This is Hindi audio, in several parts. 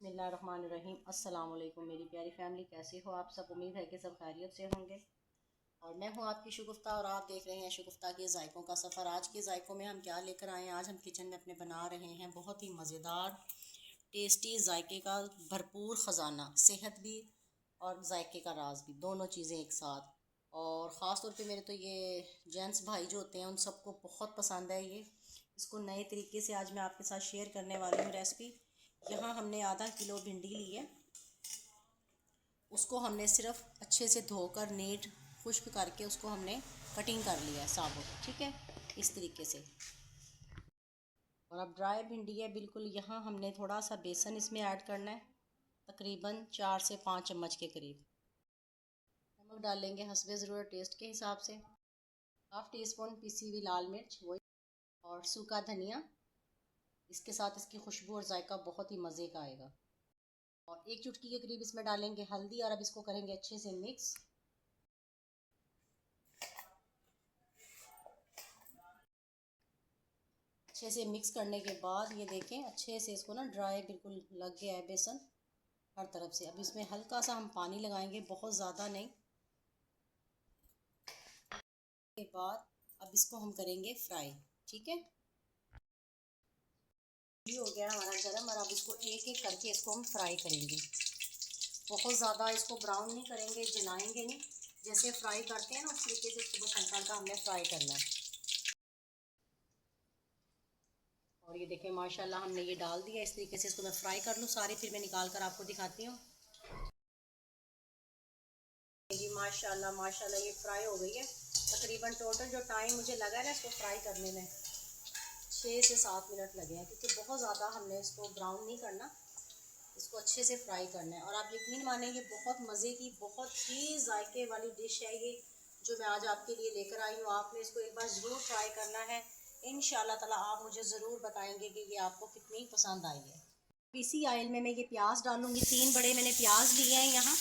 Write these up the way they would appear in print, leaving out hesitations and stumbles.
बिस्मिल्लाहिर्रहमानिर्रहीम। अस्सलाम वालेकुम मेरी प्यारी फैमिली, कैसे हो आप सब? उम्मीद है कि सब खैरियत से होंगे। और मैं हूँ आपकी शगुफ्ता और आप देख रहे हैं शगुफ्ता के जायकों का सफ़र। आज के जायकों में हम क्या लेकर आए हैं? आज हम किचन में अपने बना रहे हैं बहुत ही मज़ेदार टेस्टी जायके का भरपूर ख़जाना, सेहत भी और जायके का राज भी, दोनों चीज़ें एक साथ। और ख़ास तौर पे मेरे तो ये जेंट्स भाई जो होते हैं उन सबको बहुत पसंद है ये। इसको नए तरीके से आज मैं आपके साथ शेयर करने वाली हूँ रेसिपी। यहाँ हमने आधा किलो भिंडी ली है, उसको हमने सिर्फ अच्छे से धोकर नीट खुश्क करके उसको हमने कटिंग कर लिया है साबुत, ठीक है, इस तरीके से। और अब ड्राई भिंडी है बिल्कुल। यहाँ हमने थोड़ा सा बेसन इसमें ऐड करना है, तकरीबन 4 से 5 चम्मच के करीब। नमक डालेंगे हस्बे ज़रूरत टेस्ट के हिसाब से। हाफ़ टी स्पून पिसी हुई लाल मिर्च वही, और सूखा धनिया। इसके साथ इसकी खुशबू और जायका बहुत ही मज़े का आएगा। और एक चुटकी के करीब इसमें डालेंगे हल्दी और अब इसको करेंगे अच्छे से मिक्स। अच्छे से मिक्स करने के बाद ये देखें अच्छे से इसको ना ड्राई बिल्कुल लग गया है बेसन हर तरफ से। अब इसमें हल्का सा हम पानी लगाएंगे, बहुत ज़्यादा नहीं। के बाद अब इसको हम करेंगे फ्राई, ठीक है। ये हो गया हमारा गरम और अब इसको एक एक करके इसको हम फ्राई करेंगे। बहुत ज़्यादा इसको ब्राउन नहीं करेंगे, जलाएंगे नहीं। जैसे फ्राई करते हैं ना उस तरीके से इसको बस हल्का हल्का हमने फ्राई करना है। और ये देखें माशाल्लाह हमने ये डाल दिया। इस तरीके से इसको मैं फ्राई कर लूँ सारी, फिर मैं निकाल कर आपको दिखाती हूँ। जी माशाल्लाह माशाल्लाह ये फ्राई हो गई है। तकरीबन टोटल जो टाइम मुझे लगा है ना इसको फ्राई करने में 6 से 7 मिनट लगे हैं, क्योंकि बहुत ज़्यादा हमने इसको ब्राउन नहीं करना, इसको अच्छे से फ्राई करना है। और आप यकीन मानेंगे बहुत मज़े की, बहुत ही जायके वाली डिश है ये जो मैं आज आपके लिए लेकर आई हूँ। आपने इसको एक बार ज़रूर ट्राई करना है। इंशाल्लाह ताला आप मुझे ज़रूर बताएंगे कि ये आपको कितनी पसंद आई है। इसी ऑयल में मैं ये प्याज डालूंगी। 3 बड़े मैंने प्याज लिए हैं यहाँ।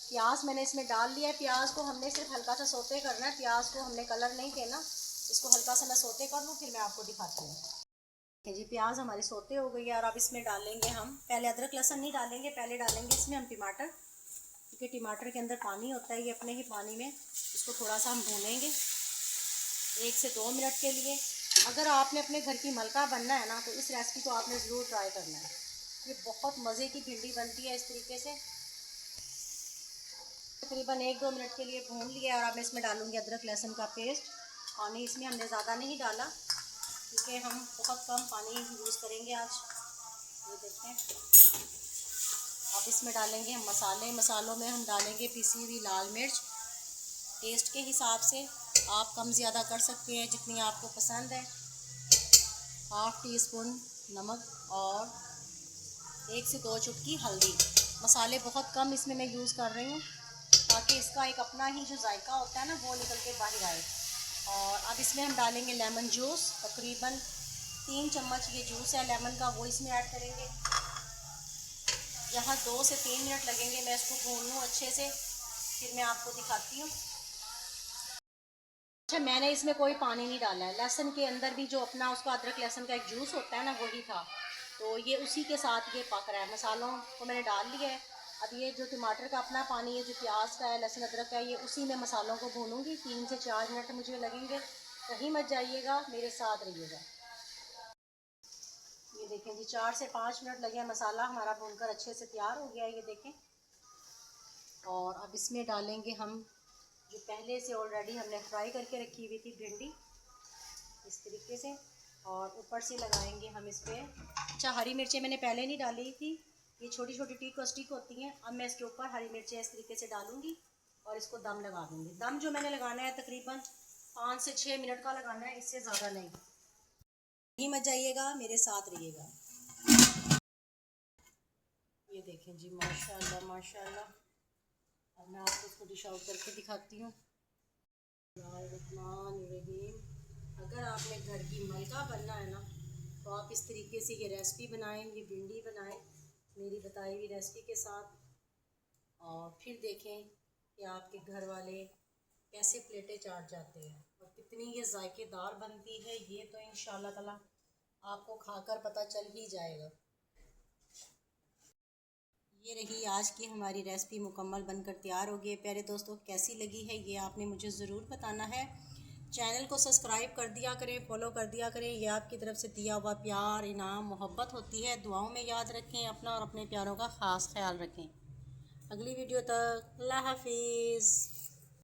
प्याज मैंने इसमें डाल लिया है। प्याज को हमने सिर्फ हल्का सा सोते करना है, प्याज को हमने कलर नहीं देना। इसको हल्का सा मैं सोते कर लूँ फिर मैं आपको दिखाती हूँ। ठीक है जी, प्याज हमारी सोते हो गई है और अब इसमें डालेंगे हम, पहले अदरक लहसुन नहीं डालेंगे, पहले डालेंगे इसमें हम टमाटर, क्योंकि टमाटर के अंदर पानी होता है। ये अपने ही पानी में इसको थोड़ा सा हम भूनेंगे 1 से 2 मिनट के लिए। अगर आपने अपने घर की मलका बनना है ना तो इस रेसिपी को आपने ज़रूर ट्राई करना है। ये बहुत मज़े की भिंडी बनती है इस तरीके से। तकरीबन 1-2 मिनट के लिए भून लिया और अब मैं इसमें डालूंगी अदरक लहसुन का पेस्ट। पानी इसमें हमने ज़्यादा नहीं डाला क्योंकि हम बहुत कम पानी यूज़ करेंगे आज। ये देखें। अब इसमें डालेंगे हम मसाले। मसालों में हम डालेंगे पिसी हुई लाल मिर्च, टेस्ट के हिसाब से आप कम ज़्यादा कर सकते हैं जितनी आपको पसंद है। हाफ़ टी स्पून नमक और 1 से 2 चुटकी हल्दी। मसाले बहुत कम इसमें मैं यूज़ कर रही हूँ ताकि इसका एक अपना ही जो जायका होता है ना वो निकल के बाहर आए। और अब इसमें हम डालेंगे लेमन जूस। तकरीबन 3 चम्मच ये जूस है लेमन का, वो इसमें ऐड करेंगे। यहाँ 2 से 3 मिनट लगेंगे मैं इसको भून लूँ अच्छे से, फिर मैं आपको दिखाती हूँ। अच्छा, मैंने इसमें कोई पानी नहीं डाला है। लहसुन के अंदर भी जो अपना उसका अदरक लहसुन का एक जूस होता है ना वही था, तो ये उसी के साथ ये पक रहा है। मसालों को मैंने डाल लिया है। अब ये जो टमाटर का अपना पानी है, जो प्याज का है, लहसुन अदरक का है, ये उसी में मसालों को भूनूंगी। 3 से 4 मिनट मुझे लगेंगे। कहीं मत जाइएगा, मेरे साथ रहिएगा। ये देखें जी 4 से 5 मिनट लगे हैं। मसाला हमारा भूनकर अच्छे से तैयार हो गया है, ये देखें। और अब इसमें डालेंगे हम जो पहले से ऑलरेडी हमने फ्राई करके रखी हुई थी भिंडी, इस तरीके से। और ऊपर से लगाएंगे हम इस पर, अच्छा हरी मिर्चें मैंने पहले नहीं डाली थी, ये छोटी छोटी स्टिक होती हैं। अब मैं इसके ऊपर हरी मिर्चें इस तरीके से डालूंगी और इसको दम लगा दूंगी। दम जो मैंने लगाना है तकरीबन 5 से 6 मिनट का लगाना है, इससे ज़्यादा नहीं। नहीं मत जाइएगा, मेरे साथ रहिएगा। ये देखें जी माशाल्लाह माशाल्लाह। अब मैं आपको इसको डिश आउट करके दिखाती हूँ। अगर आपने घर की मलका बनना है ना तो आप इस तरीके से ये रेसिपी बनाएं, ये भिंडी बनाएं मेरी बताई हुई रेसिपी के साथ, और फिर देखें कि आपके घर वाले कैसे प्लेटें चाट जाते हैं और कितनी ये जायकेदार बनती है। ये तो इंशाल्लाह ताला आपको खाकर पता चल ही जाएगा। ये रही आज की हमारी रेसिपी मुकम्मल बनकर तैयार हो गई है। प्यारे दोस्तों, कैसी लगी है ये आपने मुझे ज़रूर बताना है। चैनल को सब्सक्राइब कर दिया करें, फॉलो कर दिया करें। ये आपकी तरफ से दिया हुआ प्यार, इनाम, मोहब्बत होती है। दुआओं में याद रखें अपना और अपने प्यारों का ख़ास ख्याल रखें। अगली वीडियो तक अल्लाह हाफिज़।